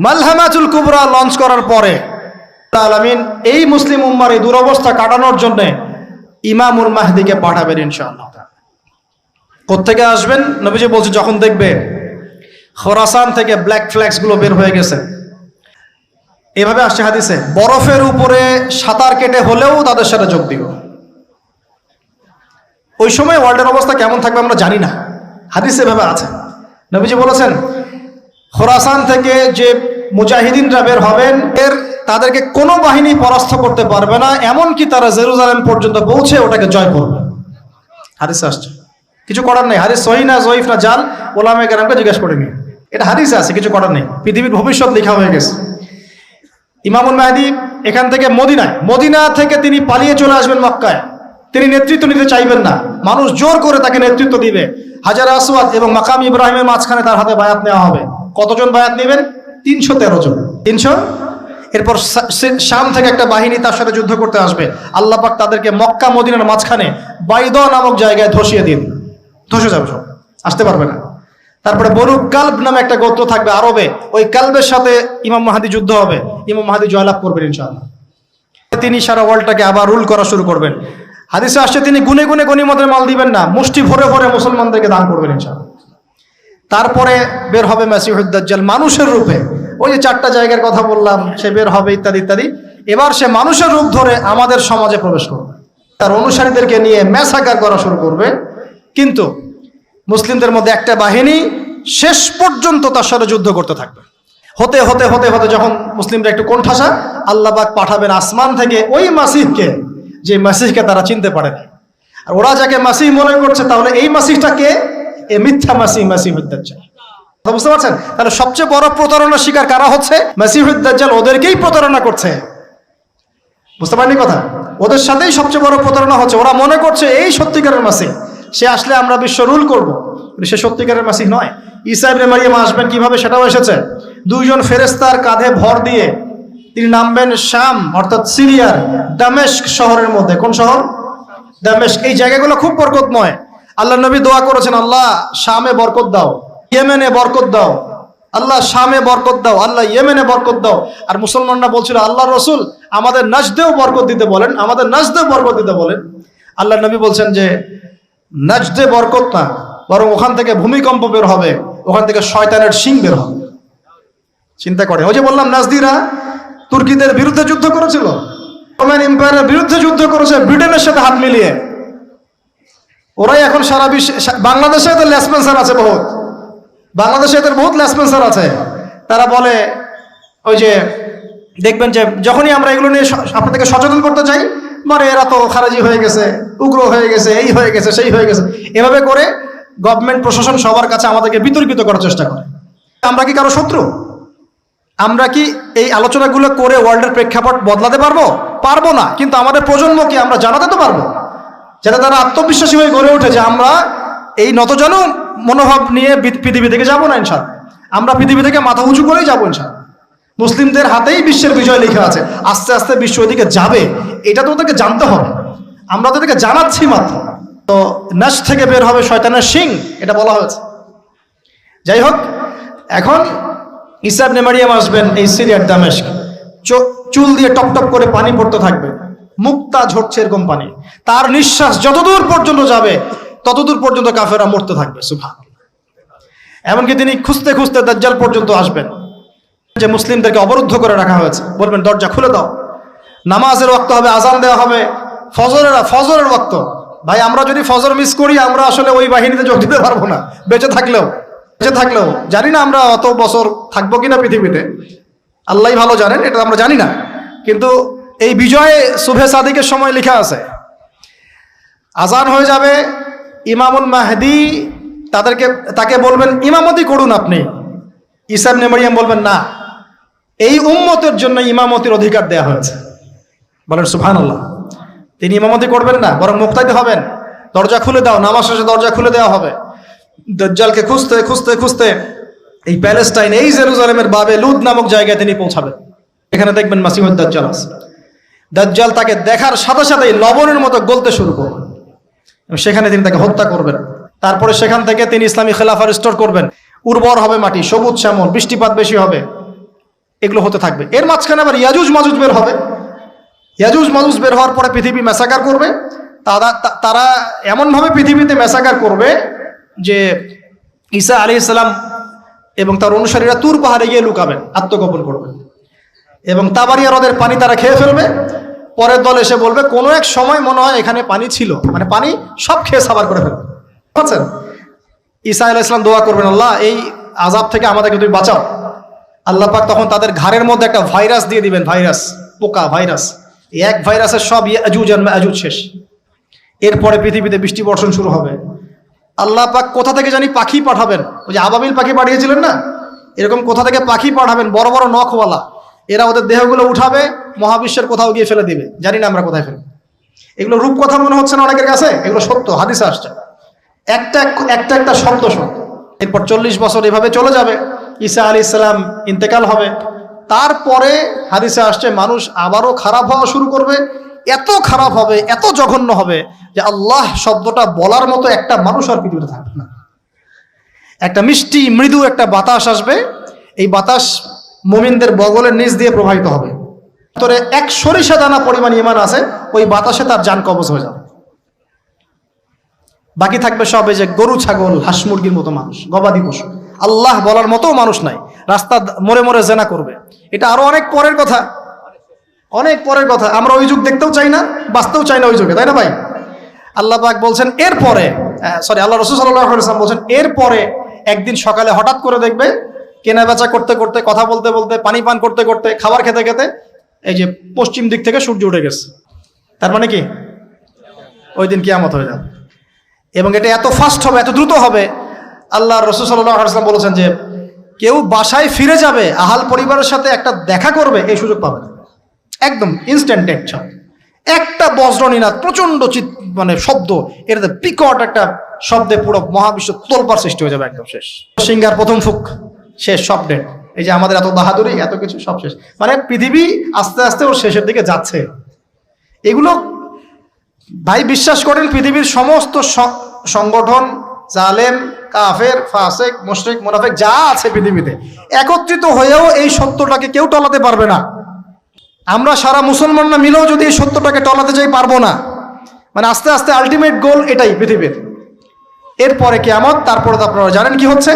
মালহামাতুল কুবরা launch করার পরে আলামিন এই মুসলিম উম্মার এই দুরবস্থা কাটানোর জন্য ইমামুল মাহদিকে পাঠাবেন ইনশাআল্লাহ। কোত্থেকে আসবেন? নবীজি বলছে যখন দেখবে খোরাসান থেকে ব্ল্যাক ফ্ল্যাগস গুলো বের হয়ে গেছে, এভাবে আসছে হাদিসে, বরফের উপরে সাঁতার কেটে হলেও তাদের সাথে যোগ দিব। ওই সময় ওয়ার্ল্ডের অবস্থা কেমন থাকবে আমরা জানি না, হাদিসে এভাবে আছে। নবীজি বলেছেন খোরাসান থেকে যে মুজাহিদিনরা বের হবেন তাদেরকে কোনো বাহিনী পরাস্ত করতে পারবে না, এমনকি তারা জেরুজালেম পর্যন্ত পৌঁছে ওটাকে জয় করবে। হাদিসে আসছে, কিছু করার নেই। হাদিস সহিহ না জয়ীফ না জাল, ওলামায়ে কেরামকে জিজ্ঞেস করে নিন, এটা হাদিসে আছে, কিছু করার নেই। পৃথিবীর ভবিষ্যৎ লেখা হয়ে গেছে। ইমামুল মাহদী এখান থেকে মদিনা থেকে তিনি পালিয়ে চলে আসবেন মক্কায়। তিনি নেতৃত্ব নিতে চাইবেন না, মানুষ জোর করে তাকে নেতৃত্ব দিবে। হাজার আসওয়াদ এবং মাকাম ইব্রাহিমের মাঝখানে তার হাতে বায়াত নেওয়া হবে। কতজন বায়াত নেবেন? 313 জন। 300। এরপর শাম থেকে একটা বাহিনী তার সাথে যুদ্ধ করতে আসবে। আল্লাহ পাক তাদেরকে মক্কা মদিনার মাঝখানে বাইদা নামক জায়গায় ধসিয়ে দিন, ধসে যাবে, সব আসতে পারবে না। তারপরে বনু কালব নামে একটা গোত্র থাকবে আরবে, ওই কালবের সাথে ইমাম মাহদী যুদ্ধ হবে। ইমাম মাহদী জয়লাভ করবেন ইনশাআল্লাহ। তিনি সারা ওয়ার্ল্ডটাকে আবার রুল করা শুরু করবেন। হাদিসে আসছে তিনি গুনে গুনে গনিমতের মাল দিবেন না, মুষ্টি ভরে ভরে মুসলমানদেরকে দান করবেন ইনশাআল্লাহ। তারপরে বের হবে মাসিহুদ দাজ্জাল মানুষের রূপে। ওই যে 4টা জায়গার কথা বললাম, সে বের হবে ইত্যাদি ইত্যাদি। এবার সে মানুষের রূপ ধরে আমাদের সমাজে প্রবেশ করবে, তার অনুসারীদেরকে নিয়ে ম্যাসাকার করা শুরু করবে। কিন্তু মুসলিমদের মধ্যে একটা বাহিনী শেষ পর্যন্ত তার সাথে যুদ্ধ করতে থাকবে। হতে হতে হতে হতে যখন মুসলিমরা একটু কোণঠাসা, আল্লাহ পাক পাঠাবেন আসমান থেকে ওই মাসিহকে, যে মাসিহকে তারা চিনতে পারে না। আর ওরা যাকে মাসিহ মনে করছে, তাহলে এই মাসিহটা কে? এ মিথ্যা মাসিহ, মাসিহুদ দাজ্জাল। বুঝতে পারছেন? তাহলে সবচেয়ে বড় প্রতারণা শিকার কারা হচ্ছে? মাসিহুদ দাজ্জাল ওদেরকেই প্রতারণা করছে। বুঝতে পারেননি কথা? ওদের সাথেই সবচেয়ে বড় প্রতারণা হচ্ছে। ওরা মনে করছে এই সত্যিকারের মাসিহ, সে আসলে আমরা বিশ্ব রুল করবো। সে সত্যিকারের মাসিহ নয়। ঈসা ইবনে মারিয়াম আসবেন কিভাবে সেটাও এসেছে। 2 জন ফেরেশতার কাঁধে ভর দিয়ে তিনি নামবেন শাম অর্থাৎ সিরিয়ার দামেস্ক শহরের মধ্যে। কোন শহর? দামেস্ক। এই জায়গাগুলো খুব বরকতময়। আল্লাহ নবী দোয়া করেছেন, আল্লাহ শামে বরকত দাও, ইয়েমেনে বরকত দাও, আল্লাহ শামে বরকত দাও, আল্লাহ ইয়েমেনে বরকত দাও। আর মুসলমানরা বলছিল, আল্লাহ রসুল আমাদের নাজদেও বরকত দিতে বলেন, আমাদের নাজদেও বরকত দিতে বলেন। আল্লাহ নবী বলছেন যে নাজদে বরকত না, বরং ওখান থেকে ভূমিকম্প বের হবে, ওখান থেকে শয়তানের শিং বের হবে। চিন্তা করে, ওই যে বললাম নাজদিরা তুর্কিদের বিরুদ্ধে যুদ্ধ করেছিল, রোমান এম্পায়ারের বিরুদ্ধে যুদ্ধ করেছে ব্রিটেনের সাথে হাত মিলিয়ে। ওরাই এখন সারা বিশ্বে, বাংলাদেশে এদের লেসপেন্সার আছে বহুত, বাংলাদেশে এদের বহুত লেসপেন্সার আছে। তারা বলে, ওই যে দেখবেন যে যখনই আমরা এগুলো নিয়ে আপনাদেরকে সচেতন করতে চাই, মানে এরা তো খারাজি হয়ে গেছে, উগ্র হয়ে গেছে, এই হয়ে গেছে, সেই হয়ে গেছে, এভাবে করে গভর্নমেন্ট প্রশাসন সবার কাছে আমাদেরকে বিতর্কিত করার চেষ্টা করে। আমরা কি কারো শত্রু? আমরা কি এই আলোচনাগুলো করে ওয়ার্ল্ডের প্রেক্ষাপট বদলাতে পারবো? পারবো না। কিন্তু আমাদের প্রজন্মকে আমরা জানাতে তো পারবো, যাতে তারা আত্মবিশ্বাসী হয়ে গড়ে ওঠে যে আমরা এই নতজানু মনোভাব নিয়ে পৃথিবী থেকে যাবো না ইনশাআল্লাহ। আমরা পৃথিবী থেকে মাথা উঁচু করেই যাবো ইনশাআল্লাহ। মুসলিমদের হাতেই বিশ্বের বিজয় লেখা আছে। আস্তে আস্তে বিশ্ব ওইদিকে যাবে, এটা তো ওদেরকে জানতে হবে। আমরা তোদেরকে জানাচ্ছি মাত্র। তো নাশ থেকে বের হবে শয়তানের শিং, এটা বলা হয়েছে। যাই হোক, এখন ঈসা ইবনে মারিয়াম আসবেন এই সিরিয়ার দামেস্ক। চুল দিয়ে টপ টপ করে পানি পড়তে থাকবে, মুক্তা ঝরছে এরকম পানি। তার নিঃশ্বাস যতদূর পর্যন্ত যাবে ততদূর পর্যন্ত কাফেররা মরতে থাকবে। সুবহানাল্লাহ। এমনকি তিনি খুঁজতে খুঁজতে দাজ্জাল পর্যন্ত আসবেন, যে মুসলিমদেরকে অবরুদ্ধ করে রাখা হয়েছে। বলবেন দরজা খুলে দাও, নামাজের ওয়াক্ত হবে, আজান দেওয়া হবে, ফজরের ওয়াক্ত। ভাই আমরা যদি ফজর মিস করি, আমরা আসলে ওই বাহিনীতে যোগ দিতে পারবো না। বেঁচে থাকলেও জানি না আমরা অত বছর থাকবো কিনা পৃথিবীতে, আল্লাহই ভালো জানেন, এটা আমরা জানি না। কিন্তু এই বিজয়ে সুবহে সাদিকের সময় লেখা আছে, আজান হয়ে যাবে, ইমামুল মাহদী তাকে বলবেন ইমামতি করুন আপনি। ঈসা ইবনে মারিয়াম বলবেন না, এই উম্মতের জন্য ইমামতির অধিকার দেয়া হয়েছে। বলেন সুবহানাল্লাহ। তিনি ইমামতি করবেন না, বরং মুক্তাদি হবেন। দরজা খুলে দাও, নামাজ শেষে দরজা খুলে দেওয়া হবে। দাজ্জালকে খুঁজতে খুঁজতে খুঁজতে এই প্যালেস্টাইন, এই জেরুজালেমের বাবে লুদ নামক জায়গায় তিনি পৌঁছাবেন। এখানে দেখবেন মাসিহুদ দাজ্জাল আছে। দাজ্জাল তাকে দেখার সাথে সাথেই লবণের মতো গলতে শুরু করবেন, সেখানে তিনি তাকে হত্যা করবেন। তারপরে সেখান থেকে তিনি ইসলামী খেলাফা রিস্টোর করবেন। উর্বর হবে মাটি, সবুজ শ্যামল, বৃষ্টিপাত বেশি হবে। এগুলো হতে থাকবে। এর মাঝখানে আবার ইয়াজুজ মাজুজ বের হবে। ইয়াজুজ মাজুজ বের হওয়ার পরে পৃথিবী ম্যাসাকার করবে। তারা এমনভাবে পৃথিবীতে ম্যাসাকার করবে যে ঈসা আলাইহিস সালাম এবং তার অনুসারীরা তুর পাহাড়ে গিয়ে লুকাবেন, আত্মগোপন করবেন, এবং তাবারিয়া হ্রদের পানি তারা খেয়ে ফেলবে। পরের দল এসে বলবে কোনো এক সময় মনে হয় এখানে পানি ছিল, মানে পানি সব খেয়ে সাবার করে ফেলবে। বুঝছেন? ঈসা আলাইহিস সালাম দোয়া করবেন, আল্লাহ এই আযাব থেকে আমাদেরকে তুমি বাঁচাও। আল্লাহ পাক তখন তাদের ঘাড়ের মধ্যে একটা ভাইরাস দিয়ে দিবেন, ভাইরাস, পোকা ভাইরাস। এই এক ভাইরাসের সব ইয়াজুজ আর মাজুজ শেষ। এরপরে পৃথিবীতে বৃষ্টি বর্ষণ শুরু হবে। আল্লাহ পাক কোথা থেকে জানি পাখি পাঠাবেন, ওই যে আবাবিল পাখি পাঠিয়েছিলেন না, এরকম কোথা থেকে পাখি পাঠাবেন বড় বড় নখওয়ালা। এরা ওদের দেহগুলো উঠাবে, মহাবিশ্বের কোথাও গিয়ে ফেলে দিবে, জানি না আমরা কোথায় ফেলবো। এগুলো রূপকথা মনে হচ্ছে না অনেকের কাছে, এগুলো সত্য, হাদিসে আসছে, একটা একটা শব্দ সত্য। এরপর 40 বছর এভাবে চলে যাবে, ঈসা আলাইহিস সালাম ইন্তেকাল হবে। তারপরে হাদিসে আসছে মানুষ আবারও খারাপ হওয়া শুরু করবে। এত খারাপ হবে, এত জঘন্য হবে যে আল্লাহ শব্দটা বলার মতো একটা মানুষ আর পৃথিবীতে থাকবে না। একটা মিষ্টি মৃদু একটা বাতাস আসবে, এই বাতাস মুমিনদের বগলের নিচ দিয়ে প্রবাহিত হবে। ভিতরে এক সরিষা দানা পরিমাণ ঈমান আছে, ওই বাতাসে তার জান কবজ হয়ে যাবে। বাকি থাকবে সব এই যে গরু ছাগল হাঁস মুরগির মতো মানুষ, গবাদি পশু। আল্লাহ বলার মতো মানুষ নাই, রাস্তা মোড়ে মোড়ে জেনা করবে। এটা আরো অনেক পরের কথা, অনেক পরের কথা। আমরা ওই যুগ দেখতেও চাই না, বাঁচতেও চাই না ওই যুগে, তাই না ভাই? আল্লাহ পাক বলছেন এরপরে, আল্লাহ রাসূল সাল্লাল্লাহু আলাইহি ওয়াসাল্লাম বলছেন এরপরে একদিন সকালে হঠাৎ করে দেখবে কেনা বেচা করতে করতে, কথা বলতে বলতে, পানি পান করতে করতে, খাবার খেতে খেতে এই যে পশ্চিম দিক থেকে সূর্য উঠে গেছে। তার মানে কি ওই দিন কিয়ামত হয়ে যাবে। এবং এটা এত ফাস্ট হবে, এত দ্রুত হবে। আল্লাহ রাসূল সাল্লাল্লাহু আলাইহি ওয়াসাল্লাম বলেছেন যে কেউ বাসায় ফিরে যাবে, আহাল পরিবারের সাথে একটা দেখা করবে, এই সুযোগ পাবে না। একদম ইনস্ট্যান্ট ডেট। একটা বজ্রনীনাদ, প্রচন্ড মানে শব্দ, এটাতে বিকট একটা শব্দে পুরো মহাবিশ্ব তোলপাড় সৃষ্টি হয়ে যাবে, একদম শেষ। সিঙ্গার প্রথম ফুক, শেষ, সব ডেট। এই যে আমাদের এত বাহাদুরি, এত কিছু সব শেষ। মানে পৃথিবী আস্তে আস্তে ওর শেষের দিকে যাচ্ছে। এগুলো ভাই বিশ্বাস করেন, পৃথিবীর সমস্ত সংগঠন, জালেম, কাফের, ফাসেক, মুশরিক, মুনাফিক যা আছে পৃথিবীতে একত্রিত হয়েও এই সত্যটাকে কেউ টলাতে পারবে না। আমরা সারা মুসলমানরা মিলেও যদি এই সত্যটাকে টলাতে চাই, পারবো না। মানে আস্তে আস্তে আলটিমেট গোল এটাই পৃথিবীর। এরপরে কিয়ামত, তারপরে তো আপনারা জানেন কি হচ্ছে।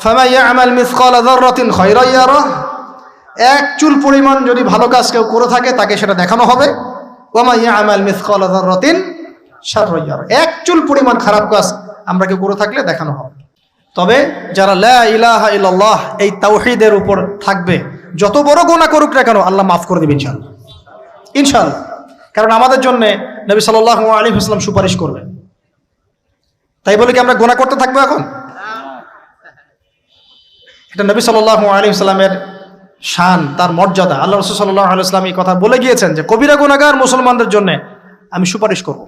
ফামান ইয়ামাল মিসকালা যাররাতিন খায়রান ইয়ারাহ, এক চুল পরিমাণ যদি ভালো কাজ কেউ করে থাকে তাকে সেটা দেখানো হবে। ওয়া মান ইয়ামাল মিসকালা যাররাতিন শাররান ইয়ারাহ, এক চুল পরিমাণ খারাপ কাজ আমরা কেউ করে থাকলে দেখানো হবে। তবে যারা লা ইলাহা ইল্লাল্লাহ এই তাওহীদের উপর থাকবে, যত বড় গুনাহ করুক না কেন আল্লাহ মাফ করে দেবেন ইনশাআল্লাহ, ইনশাআল্লাহ। কারণ আমাদের জন্য নবী সাল্লাল্লাহু আলাইহি ওয়াসাল্লাম সুপারিশ করবেন। তাই বলে কি আমরা গুনাহ করতে থাকবো এখন? এটা নবী সাল্লাল্লাহু আলাইহি ওয়াসাল্লামের শান, তার মর্যাদা। আল্লাহ রাসূল সাল্লাল্লাহু আলাইহি ওয়াসাল্লাম এই কথা বলে গিয়েছেন যে কবিরা গুনাহগার মুসলমানদের জন্য আমি সুপারিশ করব।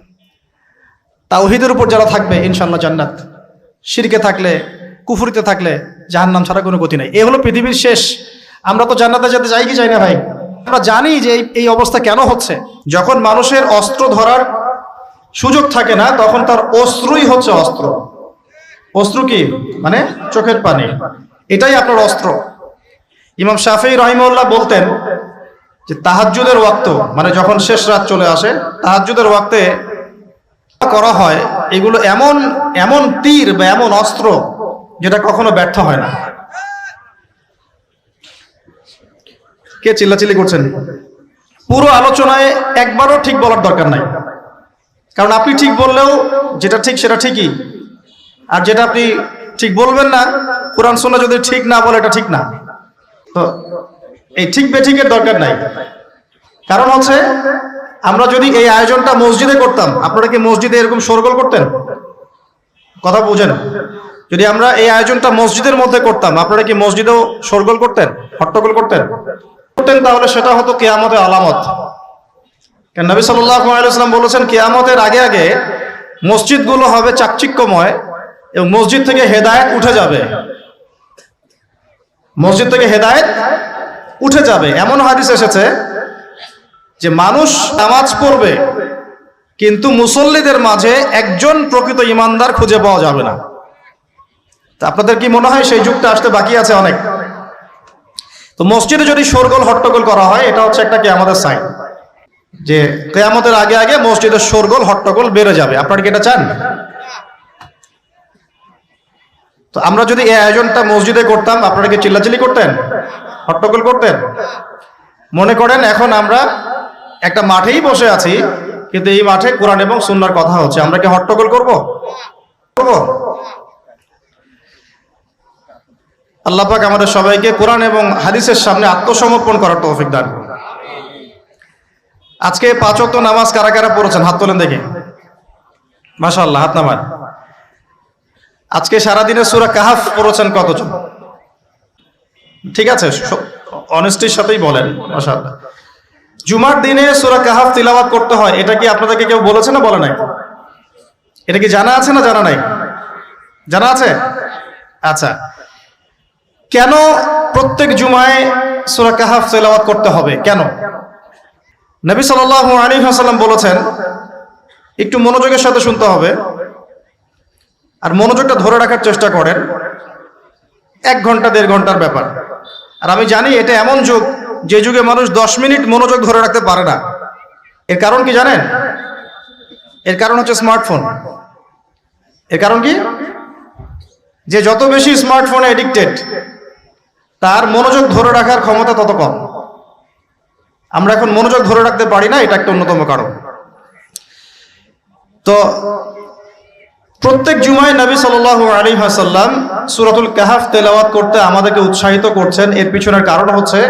তাওহীদের উপর যারা থাকবে ইনশাআল্লাহ জান্নাত, শিরকে থাকলে, কুফরিতে থাকলে জাহান্নাম ছাড়া কোনো গতি নাই। এই হলো পৃথিবীর শেষ। আমরা তো জান্নাতে যেতে চাই কি চাই না ভাই? আমরা জানি যে এই অবস্থা কেন হচ্ছে। যখন মানুষের অস্ত্র ধরার সুযোগ থাকে না, তখন তার অস্ত্রই হচ্ছে অস্ত্র। অস্ত্র কি? মানে চোখের পানি, এটাই আপনার অস্ত্র। ইমাম শাফিঈ রাহিমাহুল্লাহ বলতেন যে তাহাজ্জুদের ওয়াক্ত, মানে যখন শেষ রাত চলে আসে, তাহাজ্জুদের ওয়াক্তে করা হয় এগুলো এমন এমন তীর বা এমন অস্ত্র যেটা কখনো ব্যর্থ হয় না। কে চিল্লাচিল্লি করছেন? পুরো আলোচনায় একবারও ঠিক বলার দরকার নাই, কারণ আপনি ঠিক বললেও যেটা ঠিক সেটা ঠিকই, আর যেটা আপনি ঠিক বলবেন না, কোরআন সুন্নাহ যদি ঠিক না বলে এটা ঠিক না। তো এই ঠিক বেঠিকের দরকার নাই। কারণ হচ্ছে আমরা যদি এই আয়োজনটা মসজিদে করতাম, আপনারা কি মসজিদে এরকম শোরগোল করতেন? কথা বুঝেন? যদি আমরা এই আয়োজনটা মসজিদের মধ্যে করতাম, আপনারা কি মসজিদেও শোরগোল করতেন, হট্টগোল করতেন? তাহলে সেটা হতো কিয়ামতের আলামত। কারণ নবী সাল্লাল্লাহু আলাইহি ওয়াসাল্লাম বলেছেন কিয়ামতের আগে আগে মসজিদগুলো হবে চাকচিক্যময় এবং মসজিদ থেকে হেদায়েত উঠে যাবে। মসজিদ থেকে হেদায়েত উঠে যাবে। এমন হাদিস এসেছে যে মানুষ নামাজ পড়বে কিন্তু মুসল্লিদের মাঝে একজন প্রকৃত ইমানদার খুঁজে পাওয়া যাবে না। তা আপনাদের কি মনে হয় সেই যুগটা আসতে বাকি আছে অনেক? তো মসজিদে যদি শোরগোল হট্টগোল করা হয়, এটা হচ্ছে একটা কিয়ামতের সাইন, যে কিয়ামতের আগে আগে মসজিদের শোরগোল হট্টগোল বেড়ে যাবে। আপনারা কি এটা চান? তো আমরা যদি এই আয়োজনটা মসজিদে করতাম, আপনারা কি চিল্লাচিল্লি করতেন, হট্টগোল করতেন? মনে করেন এখন আমরা একটা মাঠেই বসে আছি, কিন্তু এই মাঠে কোরআন এবং সুন্নাহর কথা হচ্ছে, আমরা কি হট্টগোল করব? আল্লাহ পাক আমাদের সবাইকে কোরআন এবং হাদিসের সামনে আত্মসমর্পণ করার তৌফিক দান করুন। আজকে 5 ওয়াক্ত নামাজ কারা কারা পড়েছেন? হাত তোলেন দেখি। মাশাআল্লাহ, হাত নামান। আজকে সারাদিনে সূরা কাহাফ পড়েছেন কতজন? ঠিক আছে, অনেস্টির সাথেই বলেন। মাশাআল্লাহ। জুমার দিনে সূরা কাহাফ তিলাওয়াত করতে হয়, এটা কি আপনাদেরকে কেউ বলেছে না বলে নাই? এটা কি জানা আছে না জানা নাই? জানা আছে? আচ্ছা, কেন প্রত্যেক জুমায় সূরা কাহাফ তিলাওয়াত করতে হবে? কেন? নবী সাল্লাল্লাহু আলাইহি ওয়াসাল্লাম বলেছেন, একটু মনোযোগের সাথে শুনতে হবে, আর মনোযোগটা ধরে রাখার চেষ্টা করেন। 1 ঘন্টা 1.5 ঘন্টার ব্যাপার। আর আমি জানি এটা এমন যুগ, যে যুগে মানুষ 10 মিনিট মনোযোগ ধরে রাখতে পারে না। এর কারণ কি জানেন? এর কারণ হচ্ছে স্মার্টফোন। এর কারণ কি? যে যত বেশি স্মার্টফোনে এডিক্টেড, তার মনোযোগ ধরে রাখার ক্ষমতা তত কম। আমরা এখন মনোযোগ ধরে রাখতে পারি না, এটা একটা অন্যতম কারণ। তো প্রত্যেক জুমায় নবী সাল্লাল্লাহু আলাইহি ওয়াসাল্লাম সূরাতুল কাহাফ তেলাওয়াত করতে আমাদেরকে উৎসাহিত করছেন। এর পিছনের কারণ হচ্ছে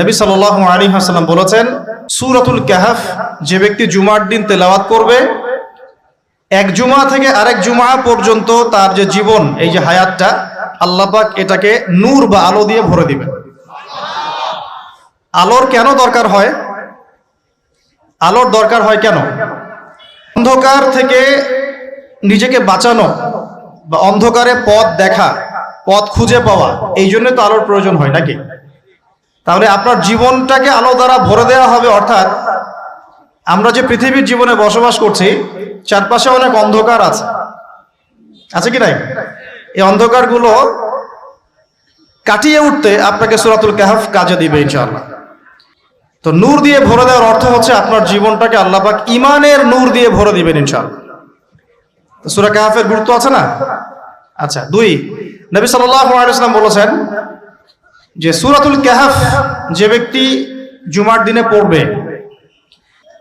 নবী সাল্লাল্লাহু আলাইহি ওয়াসাল্লাম বলেছেন, সূরাতুল কাহাফ যে ব্যক্তি জুমার দিন তেলাওয়াত করবে, এক জুমা থেকে আরেক জুমা পর্যন্ত তার যে জীবন, এই যে হায়াতটা, আল্লাহ পাক এটাকে নূর বা আলো দিয়ে ভরে দিবেন। আলোর কেন দরকার হয়? আলোর দরকার হয় কেন? অন্ধকার থেকে নিজেকে বাঁচানো বা অন্ধকারে পথ দেখা, পথ খুঁজে পাওয়া, এই জন্য তো আলোর প্রয়োজন হয় নাকি? তাহলে আপনার জীবনটাকে আলো দ্বারা ভরে দেওয়া হবে। অর্থাৎ আমরা যে পৃথিবীর জীবনে বসবাস করছি, চারপাশে অনেক অন্ধকার আছে, আছে কি নাই? এই অন্ধকারগুলো কাটিয়ে উঠতে আপনাকে সূরাতুল কাহাফ কাজে দিবে ইনশাআল্লাহ। তো নূর দিয়ে ভরে দেওয়ার অর্থ হচ্ছে আপনার জীবনটাকে আল্লাহ পাক ঈমানের নূর দিয়ে ভরে দিবেন ইনশাআল্লাহ। তো সূরা কাহাফের গুরুত্ব আছে না? আচ্ছা, 2, নবী সাল্লাল্লাহু আলাইহি ওয়াসাল্লাম বলেছেন যে সূরাতুল কাহাফ যে ব্যক্তি জুমার দিনে পড়বে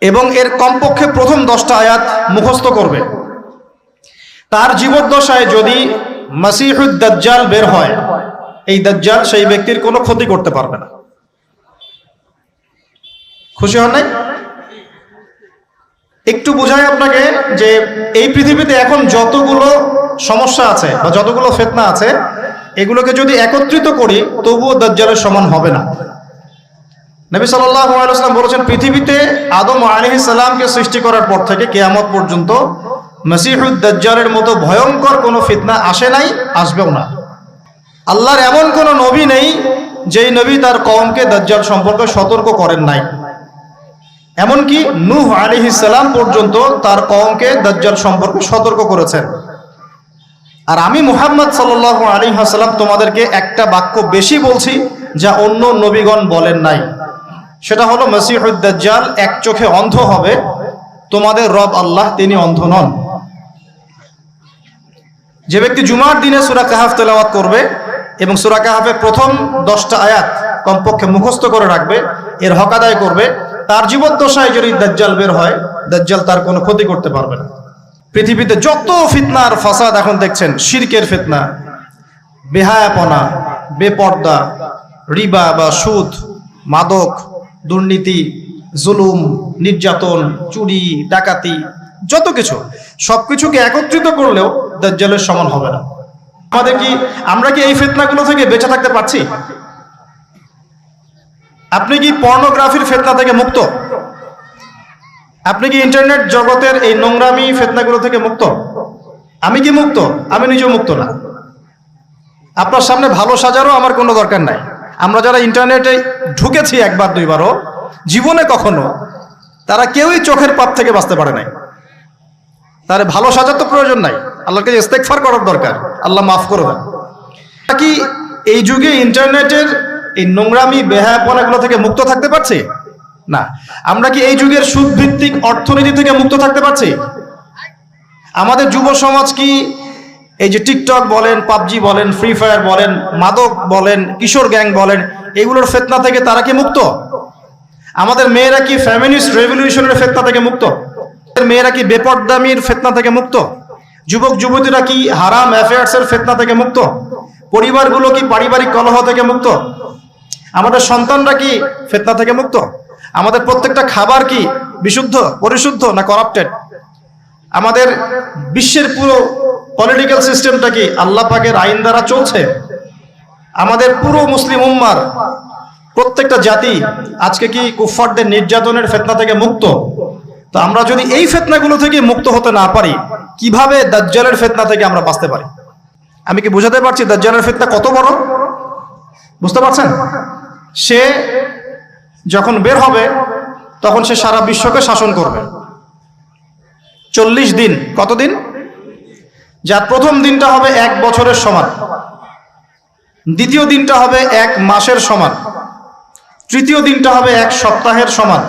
এবং এর কমপক্ষে প্রথম 10টা আয়াত মুখস্থ করবে, তার জীবদ্দশায় যদি মাসিহুদ দাজ্জাল বের হয়, এই দাজ্জাল সেই ব্যক্তির কোনো ক্ষতি করতে পারবে না। খুশি হন নাই? একটু বুঝাই আপনাকে যে এই পৃথিবীতে এখন যতগুলো সমস্যা আছে বা যতগুলো ফিতনা আছে, এগুলোকে যদি একত্রিত করি তবুও দাজ্জালের সমান হবে না। নবী সাল্লাল্লাহু আলাইহি ওয়াসাল্লাম বলেছেন, পৃথিবীতে আদম আলাইহিস সালামকে সৃষ্টি করার পর থেকে কিয়ামত পর্যন্ত মাসিহুদ দাজ্জালের মতো ভয়ঙ্কর কোনো ফিতনা আসে নাই, আসবেও না। আল্লাহর এমন কোনো নবী নেই যেই নবী তার কওমকে দাজ্জাল সম্পর্কে সতর্ক করেন নাই। এমনকি নূহ আলাইহিস সালাম পর্যন্ত তার কওমকে দাজ্জাল সম্পর্কে সতর্ক করেছেন। আর আমি মুহাম্মদ সাল্লাল্লাহু আলাইহি ওয়াসাল্লাম তোমাদেরকে একটা বাক্য বেশি বলছি, যা অন্য নবীগণ বলেন নাই। সেটা হলো, মাসিহুদ দাজ্জাল এক চোখে অন্ধ হবে, তোমাদের রব আল্লাহ তিনি অন্ধ নন। যে ব্যক্তি জুমার দিনে সূরা কাহাফ তেলাওয়াত করবে এবং সূরা কাহাফের প্রথম 10টা আয়াত কমপক্ষে মুখস্থ করে রাখবে, এর হক আদায় করবে, তার জীবদ্দশায় যদি দাজ্জাল বের হয়, দাজ্জাল তার কোনো ক্ষতি করতে পারবে না। পৃথিবীতে যত ফিতনা আর ফাসাদ এখন দেখছেন, শিরকের ফিতনা, বেহায়াপনা, বেপর্দা, রিবা বা সুদ, মাদক, দুর্নীতি, জুলুম, নির্যাতন, চুরি, ডাকাতি, যত কিছু, সবকিছুকে একত্রিত করলেও দাজ্জালের সমান হবে না। আমরা কি এই ফিতনাগুলো থেকে বেঁচে থাকতে পারছি? আপনি কি পর্নোগ্রাফির ফিতনা থেকে মুক্ত? আপনি কি ইন্টারনেট জগতের এই নোংরামি ফিতনাগুলো থেকে মুক্ত? আমি কি মুক্ত? আমি নিজেও মুক্ত না। আপনার সামনে ভালো সাজারও আমার কোনো দরকার নাই। আমরা যারা ইন্টারনেটে ঢুকেছি একবার দুইবারও জীবনে, কখনো তারা কেউই চোখের পাপ থেকে বাঁচতে পারে নাই। তার ভালো সাজার তো প্রয়োজন নাই, আল্লাহর কাছে ইস্তেগফার করার দরকার, আল্লাহ মাফ করে দেন। কি এই যুগে ইন্টারনেটের এই নোংরামি বেহায়াপনাগুলো থেকে মুক্ত থাকতে পারছি না। আমরা কি এই যুগের সুদ ভিত্তিক অর্থনীতি থেকে মুক্ত থাকতে পারছি? আমাদের যুব সমাজ কি এই যে টিকটক বলেন, পাবজি বলেন, ফ্রি ফায়ার বলেন, মাদক বলেন, কিশোর গ্যাং বলেন, এগুলোর ফিতনা থেকে তারা কি মুক্ত? আমাদের মেয়েরা কি ফেমিনিস্ট রেভলিউশনের ফিতনা থেকে মুক্ত? মেয়েরা কি বেপরদামির ফিতনা থেকে মুক্ত? যুবক যুবতীরা কি হারাম অ্যাফেয়ার্সের ফিতনা থেকে মুক্ত? পরিবারগুলো কি পারিবারিক কলহ থেকে মুক্ত? আমাদের সন্তানরা কি ফিতনা থেকে মুক্ত? আমাদের প্রত্যেকটা খাবার কি বিশুদ্ধ, পরিশুদ্ধ না করাপ্টেড? আমাদের বিশ্বের পুরো পলিটিক্যাল সিস্টেমটা কি আল্লাহ পাকের আইন দ্বারা চলছে? আমাদের পুরো মুসলিম উম্মার প্রত্যেকটা জাতি আজকে কি কুফফারদের নির্যাতনের ফিতনা থেকে মুক্ত? তো আমরা যদি এই ফিতনাগুলো থেকে মুক্ত হতে না পারি, কিভাবে দাজ্জালের ফিতনা থেকে আমরা বাঁচতে পারি? আমি কি বুঝাতে পারছি দাজ্জালের ফিতনা কত বড়? বুঝতে পারছেন? সে যখন বের হবে তখন সে সারা বিশ্বকে শাসন করবে 40 দিন। কতদিন? যার প্রথম দিনটা হবে 1 বছরের সমান, দ্বিতীয় দিনটা হবে 1 মাসের সমান, তৃতীয় দিনটা হবে 1 সপ্তাহের সমান,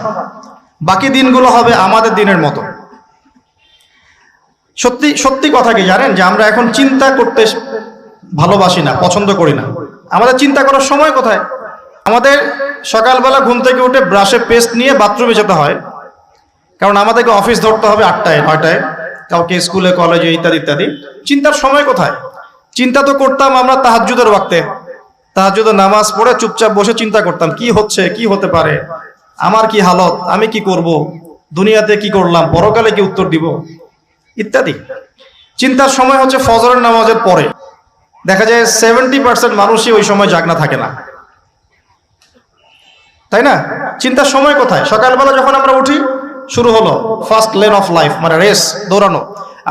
বাকি দিনগুলো হবে আমাদের দিনের মতো। সত্যি সত্যি কথা কি জানেন যে আমরা এখন চিন্তা করতে ভালোবাসি না, পছন্দ করি না। আমাদের চিন্তা করার সময় কোথায়? আমাদের সকালবেলা ঘুম থেকে উঠে ব্রাশে পেস্ট নিয়ে বাথরুমে যেতে হয়, কারণ আমাদেরকে অফিস ধরতে হবে 8টায় 9টায়, কাউকে স্কুলে কলেজে ইত্যাদি ইত্যাদি। চিন্তার সময় কোথায়? চিন্তা তো করতাম আমরা তাহাজ্জুদের ওয়াক্তে, তাহাজ্জুদের নামাজ পড়ে চুপচাপ বসে চিন্তা করতাম কি হচ্ছে, কি হতে পারে, আমার কি হালত, আমি কি করব, দুনিয়াতে কি করলাম, পরকালে কি উত্তর দিব ইত্যাদি। চিন্তার সময় হচ্ছে ফজরের নামাজের পরে। দেখা যায় 70% মানুষই ওই সময় জাগনা থাকে না, তাই না? চিন্তার সময় কোথায়? সকালবেলা যখন আমরা উঠি শুরু হলো ফার্স্ট লেন অফ লাইফ, মানে রেস, দৌড়ানো।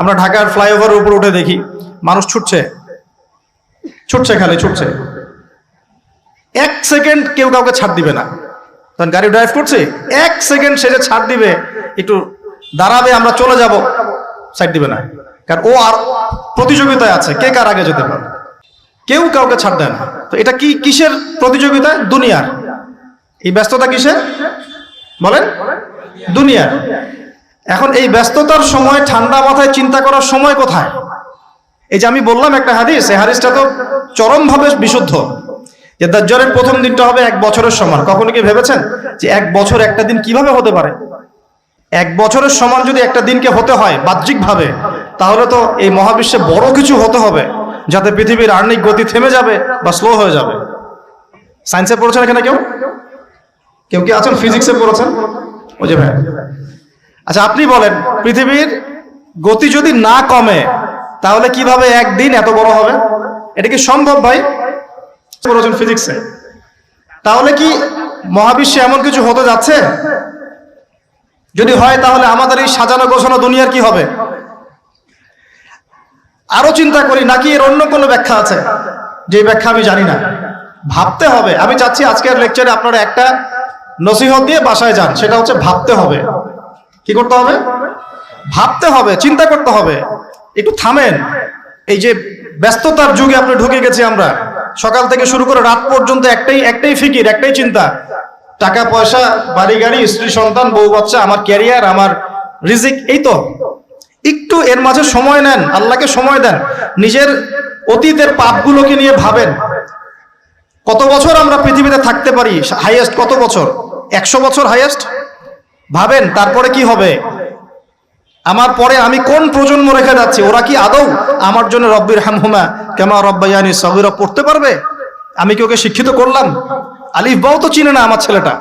আমরা ঢাকার ফ্লাইওভারের উপর উঠে দেখি মানুষ ছুটছে, খালি ছুটছে। 1 সেকেন্ড কেউ কাউকে ছাড় দিবে না। তখন গাড়ি ড্রাইভ করছে, 1 সেকেন্ড সে যে ছাড় দিবে, একটু দাঁড়াবে, আমরা চলে যাব, সাইড দিবে না, কারণ ও আর প্রতিযোগিতায় আছে, কে কার আগে যেতে পারে। কেউ কাউকে ছাড় দেয় না। তো এটা কি কিসের প্রতিযোগিতা? দুনিয়ার। এই ব্যস্ততা কিসের বলেন? দুনিয়ার। এখন এই ব্যস্ততার সময় ঠান্ডা মাথায় চিন্তা করার সময় কোথায়? এই যে আমি বললাম একটা হাদিস, এই হাদিসটা তো চরমভাবে বিশুদ্ধ, যে দাজ্জালের প্রথম দিনটা হবে 1 বছরের সমান। কখনো কি ভেবেছেন যে 1 বছর একটা দিন কিভাবে হতে পারে? 1 বছরের সমান যদি একটা দিনকে হতে হয় বাহ্যিকভাবে, তাহলে তো এই মহাবিশ্বে বড় কিছু হতে হবে, যাতে পৃথিবীর আর্নিক গতি থেমে যাবে বা স্লো হয়ে যাবে। সায়েন্সে পড়েছেন এখানে কেউ? কেউ কি আছেন ফিজিক্সে পড়েছেন? ওই যে ভাই, আচ্ছা আপনি বলেন, পৃথিবীর গতি যদি না কমে তাহলে কিভাবে একদিন এত বড় হবে? এটা কি সম্ভব ভাই? পড়েছেন ফিজিক্সে। তাহলে কি মহাবিশ্বে এমন কিছু হতে যাচ্ছে? যদি হয় তাহলে আমাদের এই সাজানো গোছানো দুনিয়ার কি হবে? আরো চিন্তা করি নাকি এর অন্য কোনো ব্যাখ্যা আছে, যে ব্যাখ্যা আমি জানি না? ভাবতে হবে। আমি চাচ্ছি আজকের লেকচারে আপনারা একটা নসিহত দিয়ে বাসায় যান, সেটা হচ্ছে ভাবতে হবে। কি করতে হবে? ভাবতে হবে, চিন্তা করতে হবে। একটু থামেন। এই যে ব্যস্ততার যুগে আপনি ঢুকে গেছি আমরা, সকাল থেকে শুরু করে রাত পর্যন্ত একটাই ফিকির, একটাই চিন্তা, টাকা পয়সা, বাড়ি গাড়ি, স্ত্রী সন্তান, বউ বাচ্চা, আমার ক্যারিয়ার, আমার রিজিক, এই তো। একটু এর মাঝে সময় নেন, আল্লাহকে সময় দেন, নিজের অতীতের পাপগুলোকে নিয়ে ভাবেন। কত বছর আমরা পৃথিবীতে থাকতে পারি? হাইয়েস্ট কত বছর? 100 বছর হাইয়েস্ট। ভাবেন তারপরে কি হবে? আমার পরে আমি কোন প্রজন্ম রেখে যাচ্ছি? ওরা কি আদৌ আমার জন্য রব্বির হামহুমা কামা রব্বায়ানি সগীরা পড়তে পারবে? আমি কি ওকে শিক্ষিত করলাম? আলিফ বাও তো চিনে না আমার ছেলেটা।